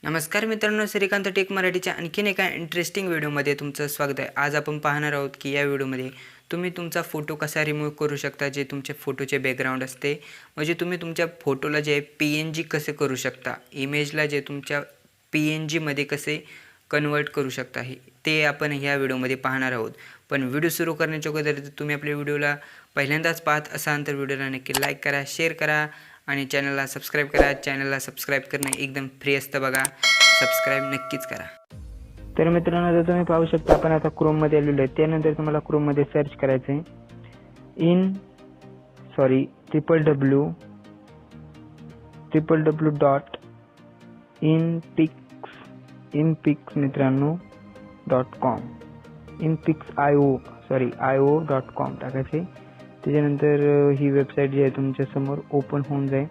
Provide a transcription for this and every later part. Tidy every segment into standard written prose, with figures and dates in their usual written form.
नमस्कार मित्रांनो, श्रीकांत टेक मराठीच्या आणखीन एका इंटरेस्टिंग व्हिडिओमध्ये तुमचं स्वागत आहे। आज आपण पाहणार आहोत की या व्हिडिओमध्ये तुम्ही तुमचा फोटो कसा रिमूव्ह करू शकता, जे तुमच्या फोटोचे बॅकग्राऊंड असते। म्हणजे तुम्ही तुमच्या फोटोला जे PNG कसे करू शकता, इमेजला जे तुमच्या PNG मध्ये कसे कन्वर्ट करू शकता, ते आपण ह्या व्हिडिओमध्ये पाहणार आहोत। पण व्हिडिओ सुरू करण्याच्या अगोदर तुम्ही आपल्या व्हिडिओला पहिल्यांदाच पाहत असाल तर व्हिडिओला नक्की लाईक करा, शेअर करा आणि चॅनलला सबस्क्राईब करा। चॅनलला सबस्क्राईब करणे एकदम फ्री असतं बघा, सबस्क्राईब नक्कीच करा। तर मित्रांनो, जर तुम्ही पाहू शकता आपण आता क्रोममध्ये आलेलो आहे। त्यानंतर तुम्हाला क्रोममध्ये सर्च करायचं आहे www.inpix मित्रांनो .com io.com टाकायचे। त्याच्यानंतर ही वेबसाईट जी आहे तुमच्या समोर ओपन होऊन जाईल।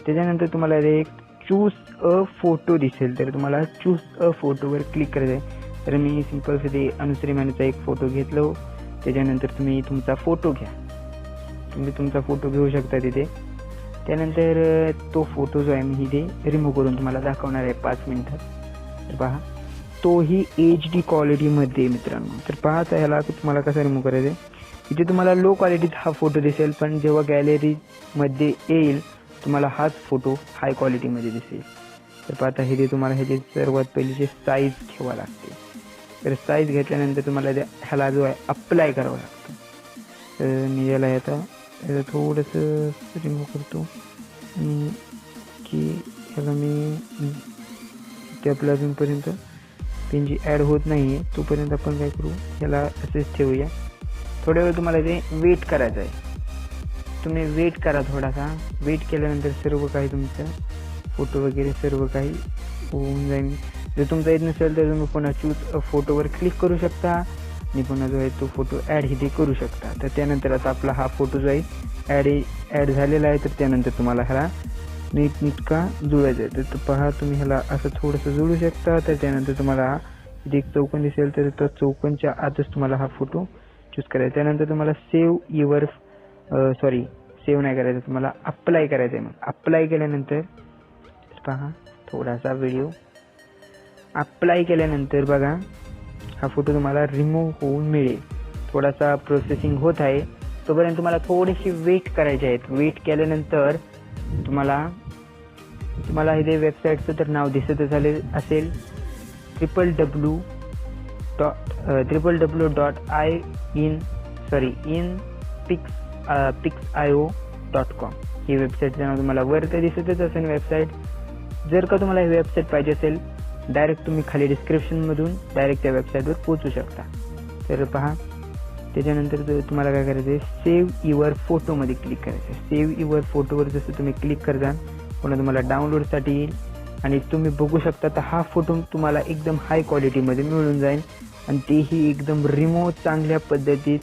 त्याच्यानंतर तुम्हाला एक चूज अ फोटो दिसेल, तर तुम्हाला चूज अ फोटोवर क्लिक करायचं आहे। तर मी सिंपल साठी अनुश्री मॅनचा एक फोटो घेतलो। त्याच्यानंतर तुम्ही तुमचा फोटो घ्या, तुम्ही तुमचा फोटो घेऊ शकता तिथे। त्यानंतर तो फोटो जो आहे मी इथे रिमूव्ह करून तुम्हाला दाखवणार आहे 5 मिनिटात। तर पहा, तोही HD क्वालिटीमध्ये मित्रांनो। तर पहा ह्याला तुम्हाला कसा रिमूव्ह करायचा आहे। इथे तुम्हाला लो क्वालिटीत हा फोटो दिसेल, पण जेव्हा गॅलरीमध्ये येईल तुम्हाला हाच फोटो हाय क्वालिटीमध्ये दिसेल। तर पाहता इथे तुम्हाला ह्याची सर्वात पहिलीची साईज घ्यावा लागते। तर साईज घेतल्यानंतर तुम्हाला ह्याला जो आहे अप्लाय करावं लागतं। तर मी याला आता थोडंसं रिमूव्ह करतो आणि की ह्याला मी ते आपल्या अजूनपर्यंत पेनची ॲड होत नाही आहे तोपर्यंत आपण काय करू, ह्याला असेच ठेवूया। थोड्या वेळ तुम्हाला ते वेट करायचं आहे। तुम्ही वेट करा, थोडासा वेट केल्यानंतर सर्व काही तुमचं फोटो वगैरे सर्व काही होऊन जाईल। जर तुमचा येत नसेल तर तुम्ही पुन्हा चूज फोटोवर क्लिक करू शकता आणि पुन्हा जो आहे तो फोटो ॲड इथे करू शकता। तर त्यानंतर आता आपला हा फोटो जो आहे ॲड झालेला आहे। तर त्यानंतर तुम्हाला ह्याला नीटका जुळायचं आहे। तर पहा, तुम्ही ह्याला असं थोडंसं जुळू शकता। तर त्यानंतर तुम्हाला इथे एक चौकोन दिसेल, तर त्या चौकोनच्या आतच तुम्हाला हा फोटो चूज करायचा। त्यानंतर तुम्हाला सेव्ह नाही करायचं, तुम्हाला अप्लाय करायचं आहे। मग अप्लाय केल्यानंतर पहा, थोडासा व्हिडिओ अप्लाय केल्यानंतर बघा हा फोटो तुम्हाला रिमूव्ह होऊन मिळेल। थोडासा प्रोसेसिंग होत आहे, तोपर्यंत तुम्हाला थोडीशी वेट करायचे आहेत। वेट केल्यानंतर तुम्हाला इथे वेबसाईटचं तर नाव दिसतच असेल, www.inpix.io.com ही वेबसाईटचं नाव तुम्हाला वर तर दिसतच असेल वेबसाईट। जर का तुम्हाला ही वेबसाईट पाहिजे असेल, डायरेक्ट तुम्ही खाली डिस्क्रिप्शनमधून डायरेक्ट त्या वेबसाईटवर पोहोचू शकता। तर पहा, त्याच्यानंतर तुम्हाला काय करायचं आहे, सेव्ह युअर फोटोमध्ये क्लिक करायचं आहे। सेव्ह युअर फोटोवर जसं तुम्ही क्लिक करता पुन्हा तुम्हाला डाउनलोडसाठी येईल आणि तुम्ही बघू शकता तर हा फोटो तुम्हाला एकदम हाय क्वालिटीमध्ये मिळून जाईल आणि तेही एकदम रिमूव्ह चांगल्या पद्धतीत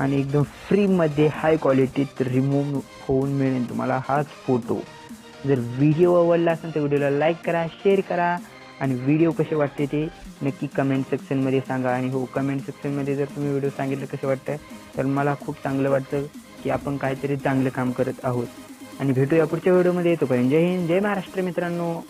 आणि एकदम फ्रीमध्ये हाय क्वालिटीत रिमूव्ह होऊन मिळेल तुम्हाला हाच फोटो। जर व्हिडिओ आवडला असेल तर व्हिडिओला लाईक करा, शेअर करा आणि व्हिडिओ कसे वाटते ते नक्की कमेंट सेक्शनमध्ये सांगा। आणि हो, कमेंट सेक्शनमध्ये जर तुम्ही व्हिडिओ सांगितलं कसे वाटतं तर मला खूप चांगलं वाटतं की आपण काहीतरी चांगलं काम करत आहोत। आणि भेटूया पुढच्या व्हिडिओमध्ये। येतो पर्यंत जय हिंद, जय महाराष्ट्र मित्रांनो।